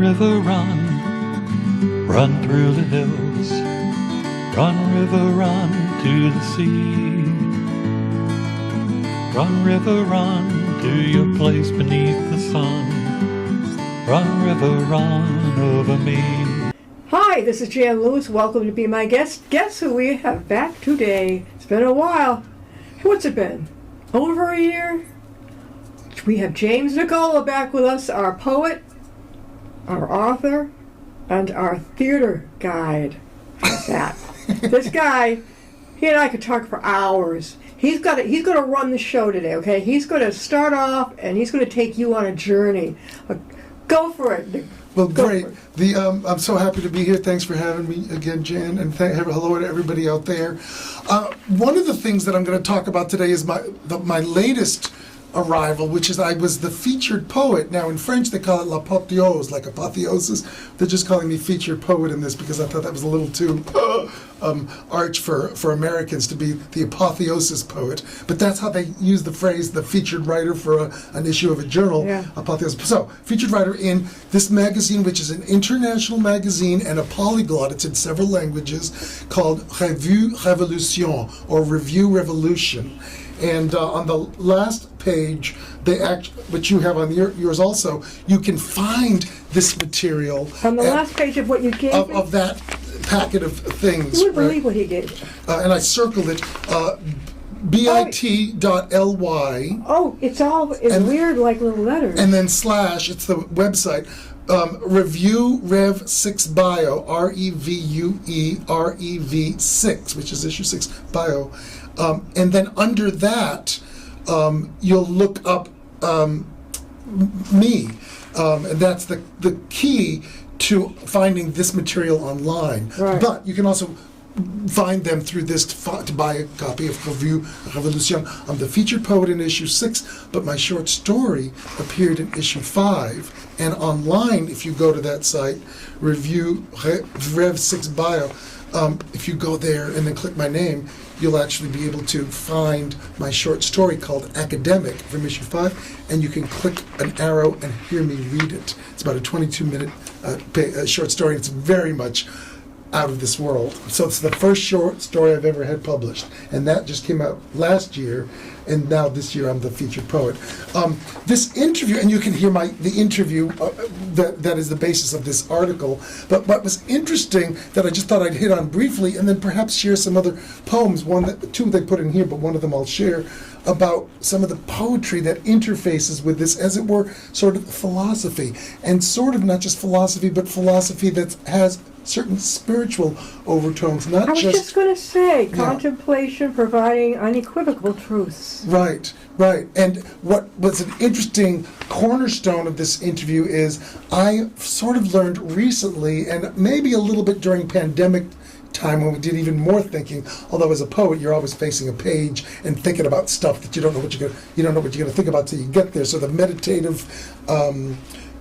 Run, river, run, run through the hills. Run, river, run to the sea. Run, river, run to your place beneath the sun. Run, river, run over me. Hi, this is Jan Lewis. Welcome to Be My Guest. Guess who we have back today? It's been a while. What's it been? Over a year? We have James Nicola back with us, our poet, our author, and our theater guide. How's that? This guy, he and I could talk for hours. He's going to run the show today, okay? He's going to start off, and he's going to take you on a journey. Go for it. Well, great. I'm so happy to be here. Thanks for having me again, Jan, and hello to everybody out there. One of the things that I'm going to talk about today is my latest arrival, which is I was the featured poet. Now in French they call it l'apothéose, like apotheosis. They're just calling me featured poet in this because I thought that was a little too arch for Americans to be the apotheosis poet. But that's how they use the phrase, the featured writer for an issue of a journal. Yeah. Apotheosis. So, featured writer in this magazine, which is an international magazine and a polyglot. It's in several languages, called Revue Révolution, or Review Revolution. And on the last page, which you have on yours also, you can find this material. On the last page of what you gave me? Of that packet of things. You would believe what he gave. And I circled it, bit.ly. Oh, it's all weird, like little letters. And then / it's the website. Review Rev 6 Bio, REVUE 6, which is issue 6 bio. And then under that, you'll look up me. And that's the key to finding this material online. Right. But you can also find them through this to buy a copy of Revue Révolution. I'm the featured poet in issue 6, but my short story appeared in issue 5. And online, if you go to that site, Review Rev 6 Bio, if you go there and then click my name, you'll actually be able to find my short story called Academic from issue 5, and you can click an arrow and hear me read it. It's about a 22-minute short story. It's very much out of this world. So it's the first short story I've ever had published, and that just came out last year, and now this year I'm the featured poet. This interview, and you can hear the interview that is the basis of this article, but what was interesting that I just thought I'd hit on briefly, and then perhaps share some other poems, two they put in here, but one of them I'll share, about some of the poetry that interfaces with this, as it were, sort of philosophy, and sort of not just philosophy, but philosophy that has certain spiritual overtones, I was just going to say, contemplation providing unequivocal truths. Right. And what was an interesting cornerstone of this interview is I sort of learned recently, and maybe a little bit during pandemic time when we did even more thinking, although as a poet you're always facing a page and thinking about stuff that you don't know what you're going to think about till you get there. So the meditative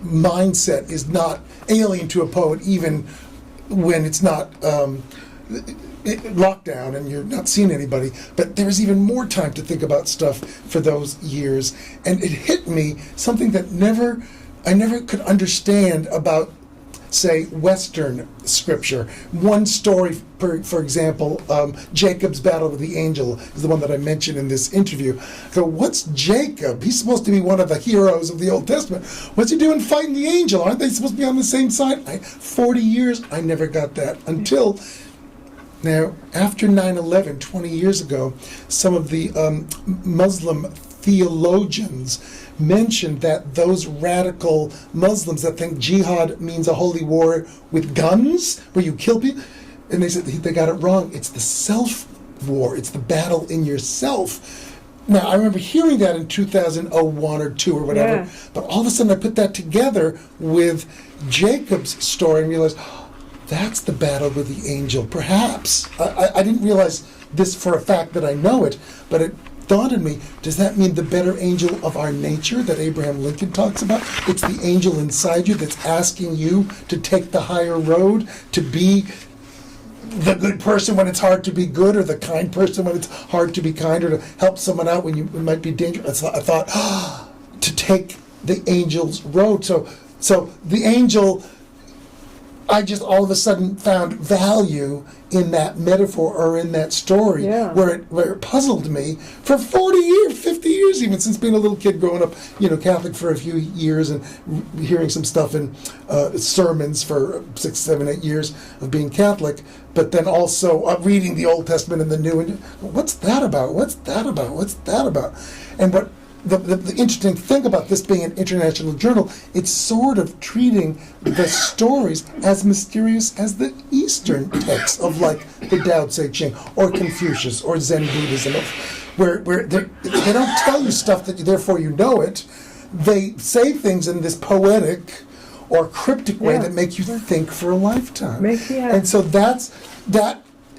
mindset is not alien to a poet, even when it's not lockdown and you're not seeing anybody, but there's even more time to think about stuff for those years. And it hit me something that I never could understand about, say, Western scripture. One story, for example, Jacob's battle with the angel is the one that I mentioned in this interview. So what's Jacob? He's supposed to be one of the heroes of the Old Testament. What's he doing fighting the angel? Aren't they supposed to be on the same side? 40 years, I never got that until now, after 9/11, 20 years ago, some of the Muslim theologians mentioned that those radical Muslims that think jihad means a holy war with guns, where you kill people, and they said they got it wrong. It's the self-war. It's the battle in yourself. Now, I remember hearing that in 2001 or 2 or whatever, but all of a sudden I put that together with Jacob's story and realized, that's the battle with the angel. Perhaps. I didn't realize this for a fact that I know it, but it dawned on me, does that mean the better angel of our nature that Abraham Lincoln talks about? It's the angel inside you that's asking you to take the higher road, to be the good person when it's hard to be good, or the kind person when it's hard to be kind, or to help someone out when it might be dangerous. I thought, to take the angel's road. So So the angel, I just all of a sudden found value in that metaphor or in that story, Yeah. where it puzzled me for 40 years, 50 years even, since being a little kid growing up, Catholic for a few years and hearing some stuff in sermons for 6, 7, 8 years of being Catholic, but then also reading the Old Testament and the New, and what's that about? What's that about? What's that about? And what the interesting thing about this being an international journal, it's sort of treating the stories as mysterious as the Eastern texts of like the Tao Te Ching or Confucius or Zen Buddhism, where they don't tell you stuff that therefore you know it. They say things in this poetic or cryptic way that make you think for a lifetime. And so that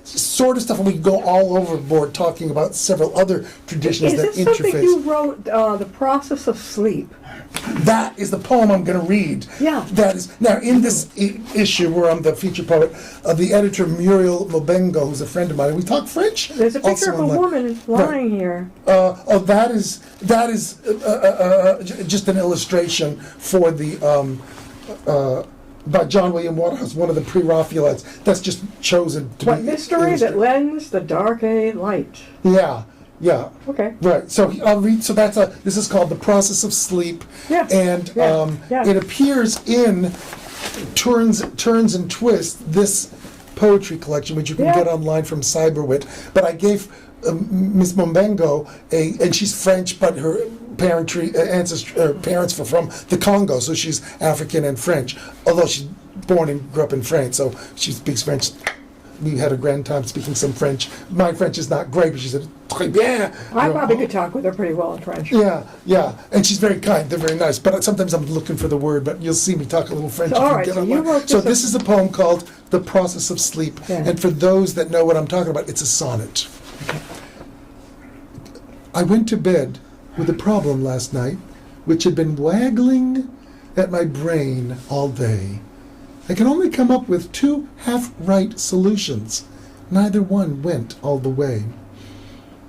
sort of stuff, and we can go all overboard talking about several other traditions that interface. Is this something you wrote, The Process of Sleep? That is the poem I'm going to read. Yeah. That is now in this issue where I'm the feature poet. The editor Muriel Mobengo, who's a friend of mine, and we talk French. There's a picture of a woman lying here. That is just an illustration for the. By John William Waterhouse, one of the pre-Raphaelites. That's just chosen to be. What mystery that lends the dark a light? Yeah. Okay. Right. So I'll read. So this is called The Process of Sleep. Yeah. And it appears in Turns and Twists, this poetry collection, which you can get online from Cyberwit. But I gave Miss Mombengo and she's French, but her parents were from the Congo, so she's African and French. Although she's born and grew up in France, so she speaks French. We had a grand time speaking some French. My French is not great, but she said, "Très bien." I probably could talk with her pretty well in French. Yeah, and she's very kind. They're very nice. But sometimes I'm looking for the word. But you'll see me talk a little French. So this is a poem called "The Process of Sleep," and for those that know what I'm talking about, it's a sonnet. I went to bed with a problem last night, which had been waggling at my brain all day. I can only come up with 2 half-right solutions. Neither one went all the way.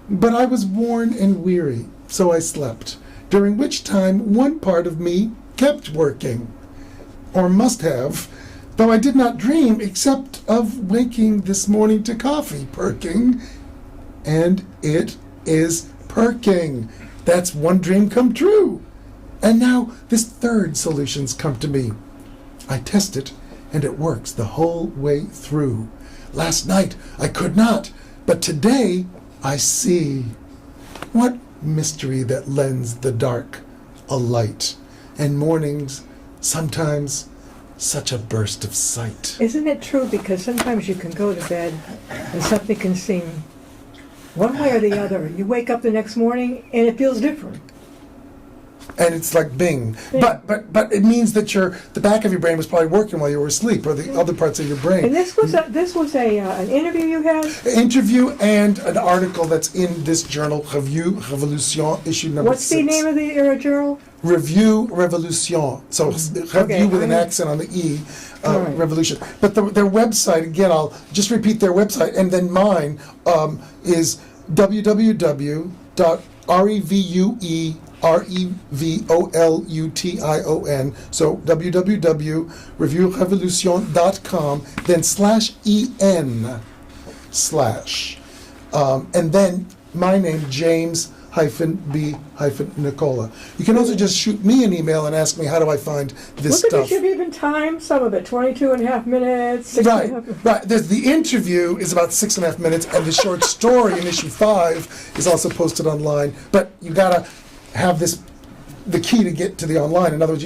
But I was worn and weary, so I slept, during which time one part of me kept working, or must have, though I did not dream except of waking this morning to coffee perking, and it is perking. That's one dream come true. And now this third solution's come to me. I test it, and it works the whole way through. Last night I could not, but today I see. What mystery that lends the dark a light, and mornings sometimes such a burst of sight. Isn't it true? Because sometimes you can go to bed and something can seem one way or the other. You wake up the next morning and it feels different. And it's like bing. But it means that the back of your brain was probably working while you were asleep, or the other parts of your brain. And this was an interview you had? Interview and an article that's in this journal, Revue Révolution, issue number 6. What's the name of the journal? Revue Révolution. So review with an accent on the E, right. Revolution. But their website, again, I'll just repeat their website, and then mine is www.revuerevolution, so www.revuerevolution.com, then /en/. And then my name, James B. Nicola. You can also just shoot me an email and ask me, how do I find this stuff? Look at this, you've even timed some of it, 22 and a half minutes. Right. The interview is about 6.5 minutes, and the short story in issue 5 is also posted online. But you gotta have the key to get to the online. In other words,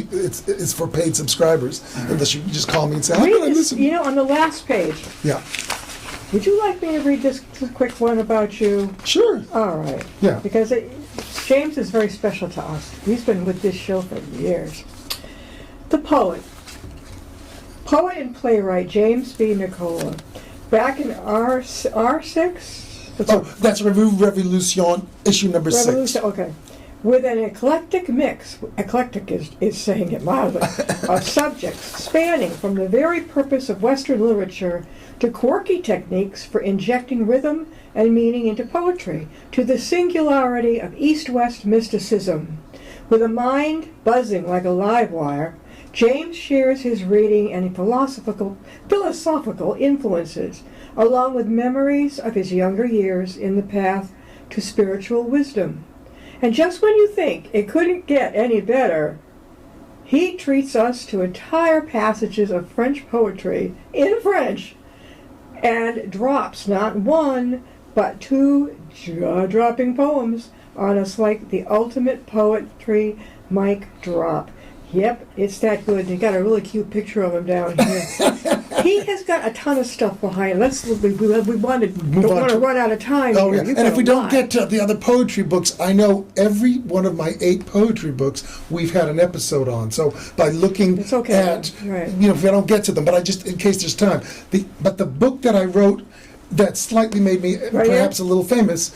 it's for paid subscribers. Unless you just call me and say, how can I listen? On the last page. Yeah. Would you like me to read this quick one about you? Sure. All right. Yeah. Because James is very special to us. He's been with this show for years. The poet and playwright James B. Nicola, back in R6? That's Revue Révolution, issue number 6. Okay. With an eclectic mix, eclectic is saying it mildly, of subjects spanning from the very purpose of Western literature to quirky techniques for injecting rhythm and meaning into poetry, to the singularity of East-West mysticism. With a mind buzzing like a live wire, James shares his reading and philosophical influences, along with memories of his younger years in the path to spiritual wisdom. And just when you think it couldn't get any better, he treats us to entire passages of French poetry in French and drops not one, but two jaw-dropping poems on us like the ultimate poetry mic drop. Yep, it's that good. You got a really cute picture of him down here. He has got a ton of stuff behind. We want to run out of time. Oh, here. yeah. And if we don't get to the other poetry books, I know every one of my 8 poetry books we've had an episode on. So by looking it's okay. at, right. If I don't get to them, but I just, in case there's time. But the book that I wrote that slightly made me perhaps a little famous,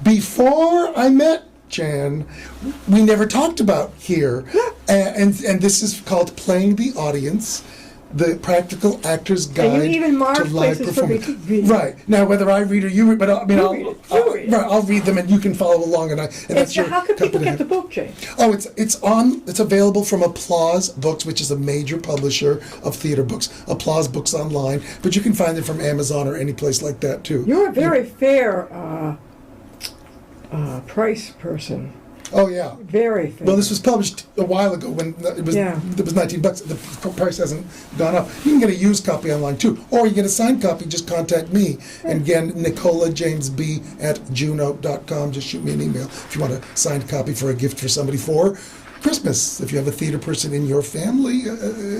before I met Jan, we never talked about here. And this is called Playing the Audience, the Practical Actor's Guide and you even mark to Live places for me Performance. to read. Right. Now, whether I read or you read, but You read it. I'll read them and you can follow along. And that's So your how can people company. get the book, Jane? Oh, it's available from Applause Books, which is a major publisher of theater books. Applause Books online, but you can find it from Amazon or any place like that too. You're a very fair price person. Oh yeah. Very fair. Well, this was published a while ago when it was $19. The price hasn't gone up. You can get a used copy online too, or you get a signed copy. Just contact me. And again, NicolaJamesB@juno.com. Just shoot me an email if you want a signed copy for a gift for somebody for Christmas, if you have a theater person in your family,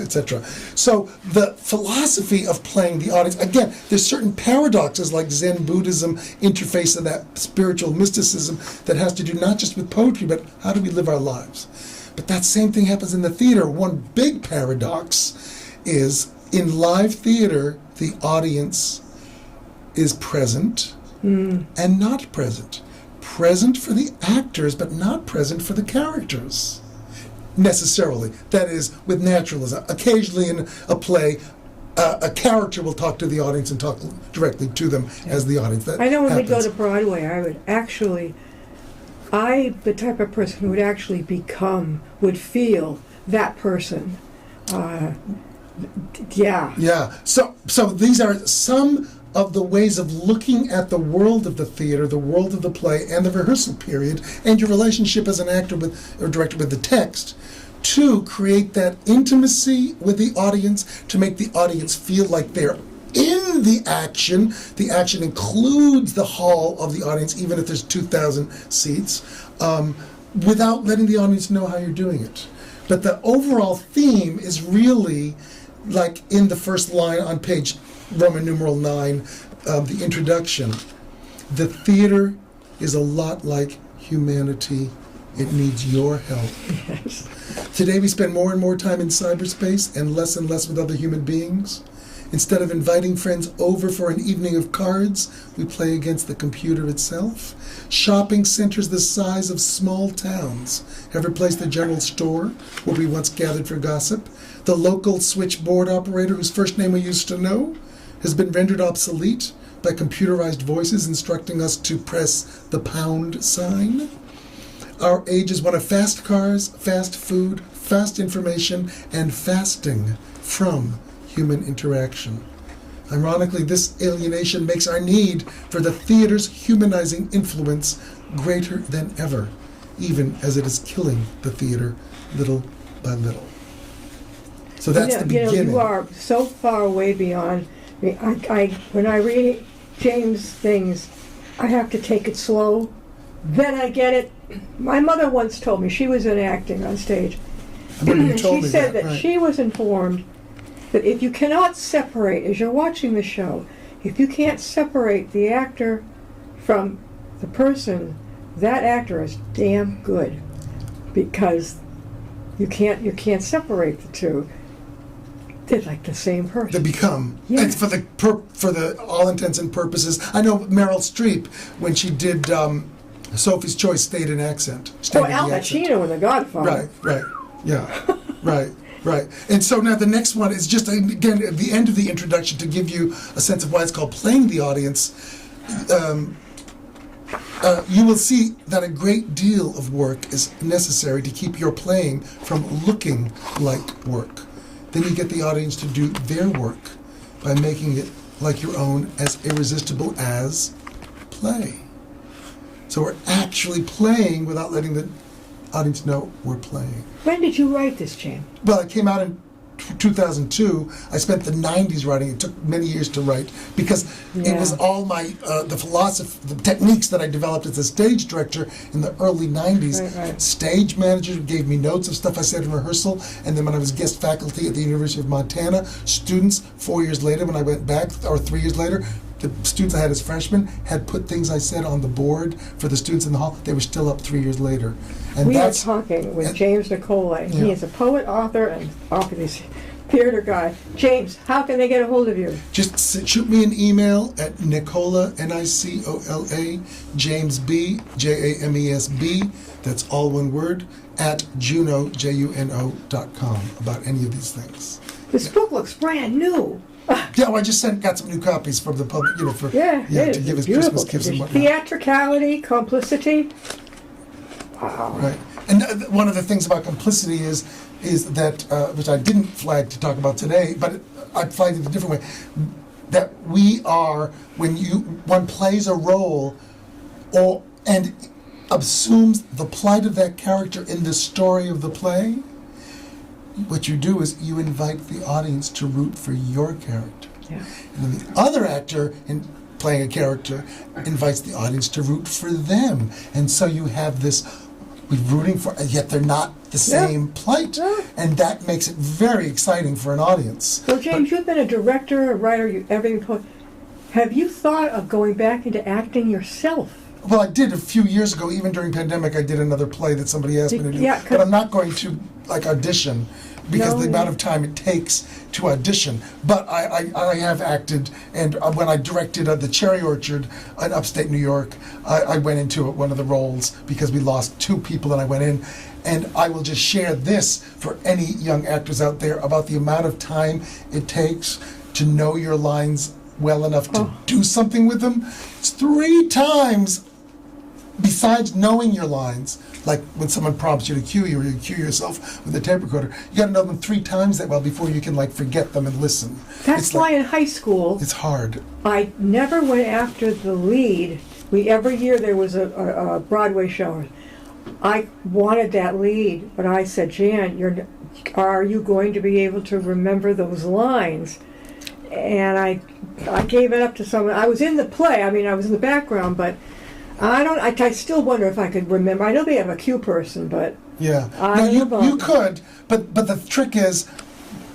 etc. So the philosophy of playing the audience, again, there's certain paradoxes like Zen Buddhism interface of that spiritual mysticism that has to do not just with poetry, but how do we live our lives. But that same thing happens in the theater. One big paradox is in live theater, the audience is present and not present. Present for the actors, but not present for the characters. Necessarily. That is, with naturalism. Occasionally in a play, a character will talk to the audience and talk directly to them as the audience. That I know when happens. we go to Broadway, the type of person who would feel that person. Yeah. Yeah. So these are some of the ways of looking at the world of the theater, the world of the play, and the rehearsal period, and your relationship as an actor or director with the text, to create that intimacy with the audience, to make the audience feel like they're in the action. The action includes the hall of the audience, even if there's 2,000 seats, without letting the audience know how you're doing it. But the overall theme is really like in the first line on page Roman numeral 9, the introduction. The theater is a lot like humanity. It needs your help. Yes. Today we spend more and more time in cyberspace and less with other human beings. Instead of inviting friends over for an evening of cards, we play against the computer itself. Shopping centers the size of small towns have replaced the general store where we once gathered for gossip. The local switchboard operator whose first name we used to know has been rendered obsolete by computerized voices instructing us to press the pound sign. Our age is one of fast cars, fast food, fast information, and fasting from human interaction. Ironically, this alienation makes our need for the theater's humanizing influence greater than ever, even as it is killing the theater little by little. So that's the beginning. You are so far away beyond. When I read James' things, I have to take it slow. Then I get it. My mother once told me, she was in acting on stage. She said that she was informed that if you cannot separate, as you're watching the show, if you can't separate the actor from the person, that actor is damn good, because you can't separate the two. They're like the same person. They become. Yeah. And for the all intents and purposes, I know Meryl Streep, when she did Sophie's Choice, stayed in accent. Al Pacino in The Godfather. Right, yeah, right. And so now the next one is just, again, at the end of the introduction, to give you a sense of why it's called Playing the Audience. you will see that a great deal of work is necessary to keep your playing from looking like work. Then you get the audience to do their work by making it like your own, as irresistible as play. So we're actually playing without letting the audience know we're playing. When did you write this, James? Well, it came out in 2002. I spent the 90s writing. It took many years to write because it was all my the philosophy, the techniques that I developed as a stage director in the early 90s. Right. Stage manager gave me notes of stuff I said in rehearsal, and then when I was guest faculty at the University of Montana, students 4 years later when I went back, or 3 years later, the students I had as freshmen had put things I said on the board for the students in the hall. They were still up 3 years later. And we are talking with James Nicola. And he is a poet, author, and obviously theater guy. James, how can they get a hold of you? Just shoot me an email at Nicola, Nicola, James B, JAMESB, that's all one word, at Juno, JUNO.com about any of these things. This book looks brand new. Yeah, well, I just got some new copies from the public, to give us beautiful. Christmas gifts and whatnot. Theatricality, complicity. Wow. Right. And one of the things about complicity is that, which I didn't flag to talk about today, but I flagged it a different way, that we are, when one plays a role and assumes the plight of that character in the story of the play, what you do is you invite the audience to root for your character. Yeah. And then the other actor, in playing a character, invites the audience to root for them. And so you have this, we're rooting for, yet they're not the same plight. Yeah. And that makes it very exciting for an audience. So, James, you've been a director, a writer, everything. Have you thought of going back into acting yourself? Well, I did a few years ago, even during pandemic, I did another play that somebody asked me to do. Yeah, but I'm not going to audition because the amount of time it takes to audition. But I have acted, and when I directed The Cherry Orchard in upstate New York, I went into one of the roles because we lost 2 people and I went in. And I will just share this for any young actors out there about the amount of time it takes to know your lines well enough to do something with them. It's 3 times, besides knowing your lines, like when someone prompts you to cue you or you cue yourself with a tape recorder, you got to know them 3 times that well before you can forget them and listen. That's why in high school it's hard. I never went after the lead. Every year there was a Broadway show. I wanted that lead, but I said, Jan, are you going to be able to remember those lines? And I gave it up to someone. I was in the play. I was in the background, but I still wonder if I could remember. I know they have a cue person, but yeah, you could. But the trick is,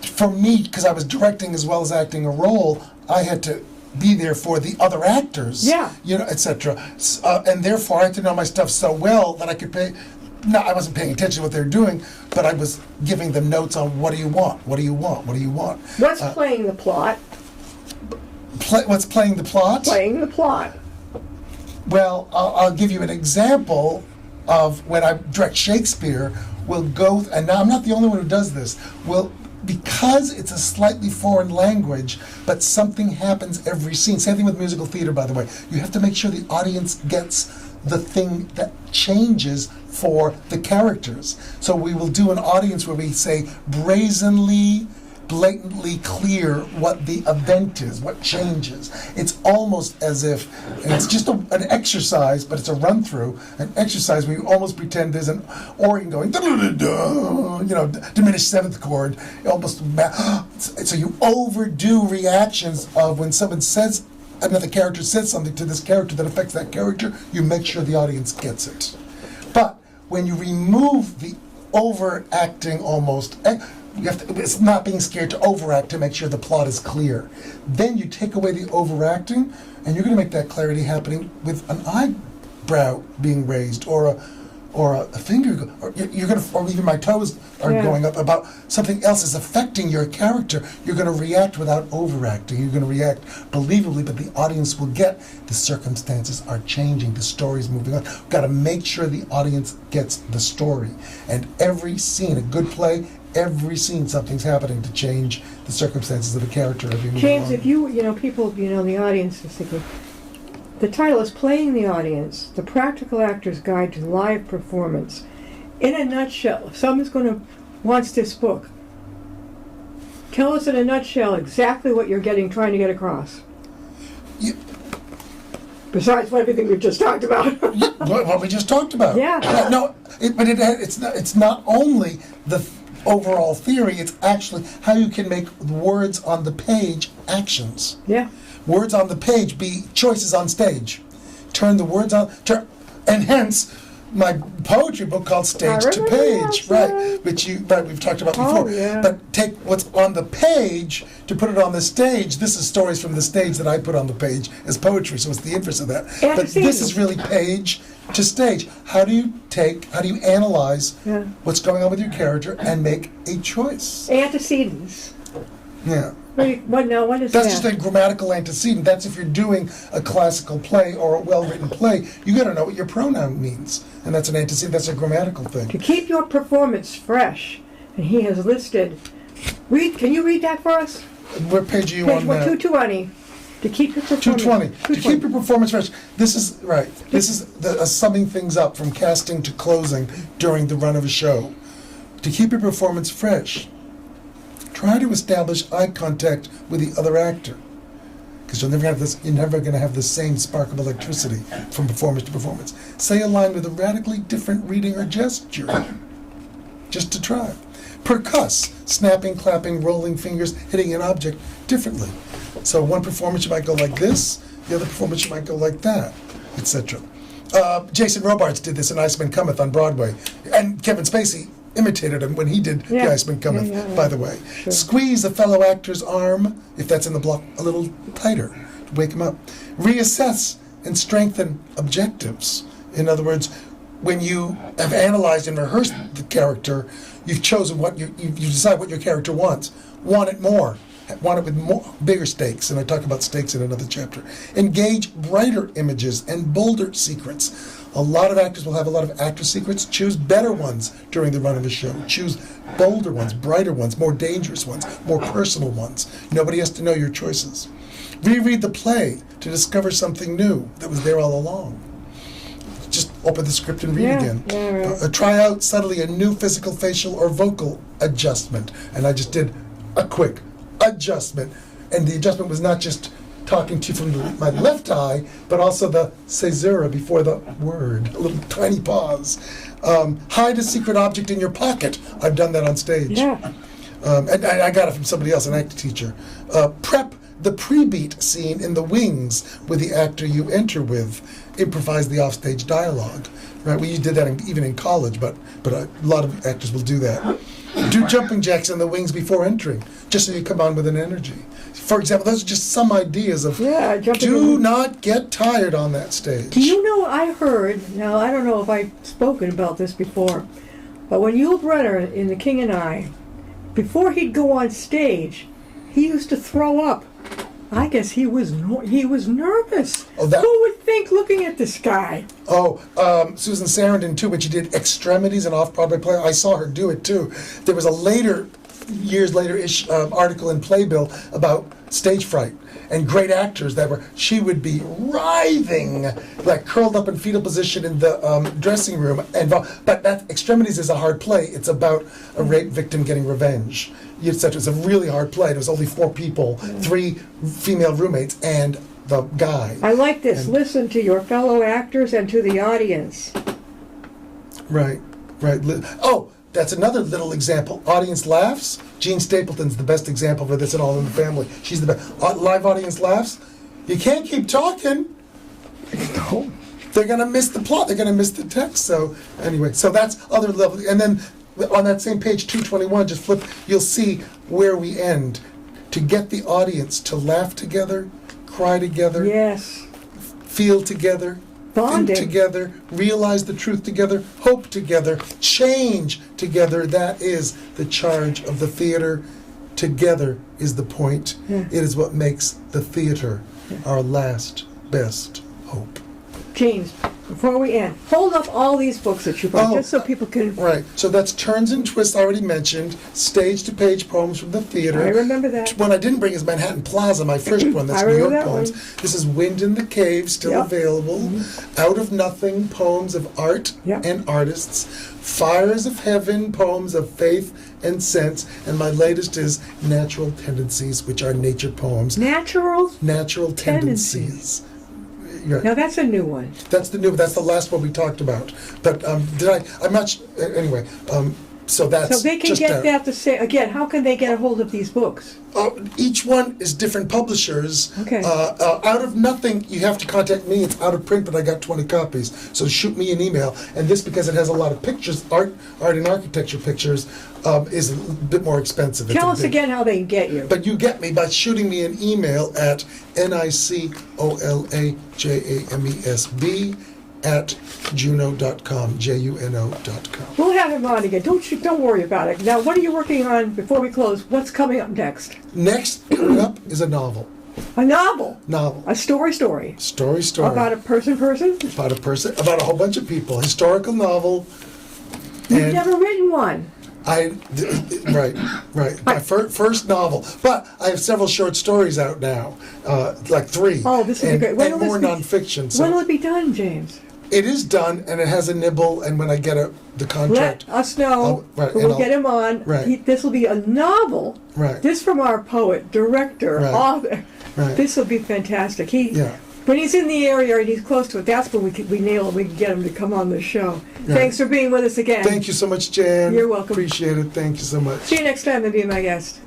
for me, because I was directing as well as acting a role, I had to be there for the other actors, etc. And therefore, I had to know my stuff so well that I could pay. No, I wasn't paying attention to what they were doing, but I was giving them notes on what do you want, what do you want, what do you want. What's playing the plot? What's playing the plot? Playing the plot. Well, I'll give you an example of when I direct Shakespeare. We'll go, and now I'm not the only one who does this. Because it's a slightly foreign language, but something happens every scene. Same thing with musical theater, by the way. You have to make sure the audience gets the thing that changes for the characters. So we will do an audience where we say brazenly, blatantly clear what the event is, what changes. It's almost as if, and it's just an exercise, but it's a run-through, an exercise where you almost pretend there's an organ going, diminished 7th chord, almost, so you overdo reactions of when someone says, another character says something to this character that affects that character, you make sure the audience gets it. But when you remove the overacting almost, it's not being scared to overact to make sure the plot is clear. Then you take away the overacting, and you're going to make that clarity happening with an eyebrow being raised, or a finger, or you're going to, or even my toes are going up about something else is affecting your character. You're going to react without overacting. You're going to react believably, but the audience will get the circumstances are changing, the story's moving on. We've got to make sure the audience gets the story. And every scene, a good play, every scene something's happening to change the circumstances of a character. James, if people, the audience is thinking, The title is Playing the Audience, The Practical Actor's Guide to Live Performance. In a nutshell, if someone's wants this book, tell us in a nutshell exactly what you're trying to get across. Besides everything we've just talked about. What we just talked about. Yeah. No, it's not only the overall theory, it's actually how you can make words on the page actions. Yeah. Words on the page be choices on stage. Turn the words on, and hence my poetry book called Stage to Page, right? Which we've talked about before. Oh, yeah. But take what's on the page to put it on the stage. This is stories from the stage that I put on the page as poetry, so it's the inverse of that. But this is really page to stage. How do you analyze what's going on with your character and make a choice? Antecedents. Yeah. What is that? That's just a grammatical antecedent. That's if you're doing a classical play or a well-written play, you got to know what your pronoun means. And that's an antecedent. That's a grammatical thing. To keep your performance fresh, and he has listed. Can you read that for us? What page are you Page on now? 220. To keep your performance. 220. To keep your performance fresh. This is right. This is summing things up from casting to closing during the run of a show. To keep your performance fresh, try to establish eye contact with the other actor, because you're never going to have the same spark of electricity from performance to performance. Say a line with a radically different reading or gesture, just to try. Percuss, snapping, clapping, rolling fingers, hitting an object differently. So one performance you might go like this, the other performance you might go like that, etc. Jason Robards did this in Iceman Cometh on Broadway, and Kevin Spacey imitated him when he did The Iceman Cometh, by the way. Sure. Squeeze a fellow actor's arm, if that's in the block, a little tighter to wake him up. Reassess and strengthen objectives. In other words, when you have analyzed and rehearsed the character, you've chosen you decide what your character wants. Want it more. Want it with bigger stakes, and I talk about stakes in another chapter. Engage brighter images and bolder secrets. A lot of actors will have a lot of actor secrets. Choose better ones during the run of a show. Choose bolder ones, brighter ones, more dangerous ones, more personal ones. Nobody has to know your choices. Reread the play to discover something new that was there all along. Just open the script and read again. Right. Try out subtly a new physical, facial, or vocal adjustment. And I just did a quick adjustment. And the adjustment was not just talking to you from my left eye, but also the caesura before the word, a little tiny pause. Hide a secret object in your pocket. I've done that on stage. Yeah. And I got it from somebody else, an acting teacher. Prep the pre-beat scene in the wings with the actor you enter with. Improvise the offstage dialogue. Right? We did that even in college, but a lot of actors will do that. Do jumping jacks in the wings before entering, just so you come on with an energy. For example, those are just some ideas of do not get tired on that stage. Do you know, I heard, now I don't know if I've spoken about this before, but when Yul Brynner in The King and I, before he'd go on stage, he used to throw up. I guess he was nervous. Who would think looking at this guy? Susan Sarandon too, when she did Extremities, an off-Broadway play. I saw her do it too. There was a years later-ish article in Playbill about stage fright and great actors she would be writhing, like curled up in fetal position in the dressing room. But that Extremities is a hard play. It's about a rape victim getting revenge. Etc. It's a really hard play. There was only 4 people, 3 female roommates, and the guy. I like this. Listen to your fellow actors and to the audience. Right. Oh, that's another little example. Audience laughs. Jean Stapleton's the best example for this in All in the Family. She's the best. Live audience laughs. You can't keep talking. No. They're going to miss the plot. They're going to miss the text. So anyway, that's other level. And then on that same page 221, just flip, you'll see where we end. To get the audience to laugh together, cry together, feel together, bonding think together, realize the truth together, hope together, change together. That is the charge of the theater. Together is the point. It is what makes the theater our last best hope. James, before we end, hold up all these books that you brought, Oh, just so people can. Right. So that's Turns and Twists, already mentioned. Stage-to-page poems from the theater. I remember that. One I didn't bring is Manhattan Plaza, my first one. That's I New York remember that poems. one. This is Wind in the Cave, still Yep. available. Out of Nothing, poems of art Yep. and artists. Fires of Heaven, poems of faith and sense. And my latest is Natural Tendencies, which are nature poems. Natural. Natural Tendencies. Right. Now that's a new one. That's the last one we talked about. But I'm not, anyway, so that's So they can just get out. that to say, again, how can they get a hold of these books? Each one is different publishers. Okay. Out of Nothing, you have to contact me. It's out of print, but I got 20 copies. So shoot me an email. And this, because it has a lot of pictures, art and architecture pictures, is a bit more expensive. Tell us again how they can get you. But you get me by shooting me an email at nicolajamesb@juno.com, juno.com. We'll have him on again. Don't worry about it. Now, what are you working on before we close? What's coming up next? Next coming up is a novel. A novel. Novel. A story. Story. About a person. About a person, about a whole bunch of people. Historical novel. You've And never written one. Right. My first novel, but I have several short stories out now, like 3. Oh, this will be great. When And will more this nonfiction. When will So it be done, James? it is done, and it has a nibble. And when I get the contract, Let us know. Right, We'll and get him on. Right. This will be a novel. Right. This from our poet, director, Right. author. Right. This will be fantastic. Yeah. When he's in the area and he's close to it, that's when we nail it. We can get him to come on the show. Yeah. Thanks for being with us again. Thank you so much, Jan. You're welcome. Appreciate it. Thank you so much. See you next time and be my guest.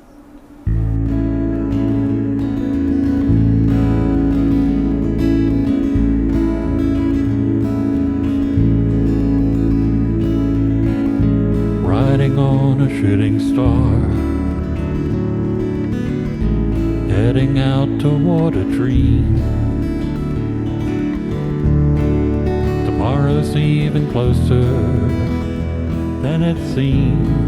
Riding on a shooting star, heading out toward a dream. Tomorrow's even closer than it seems.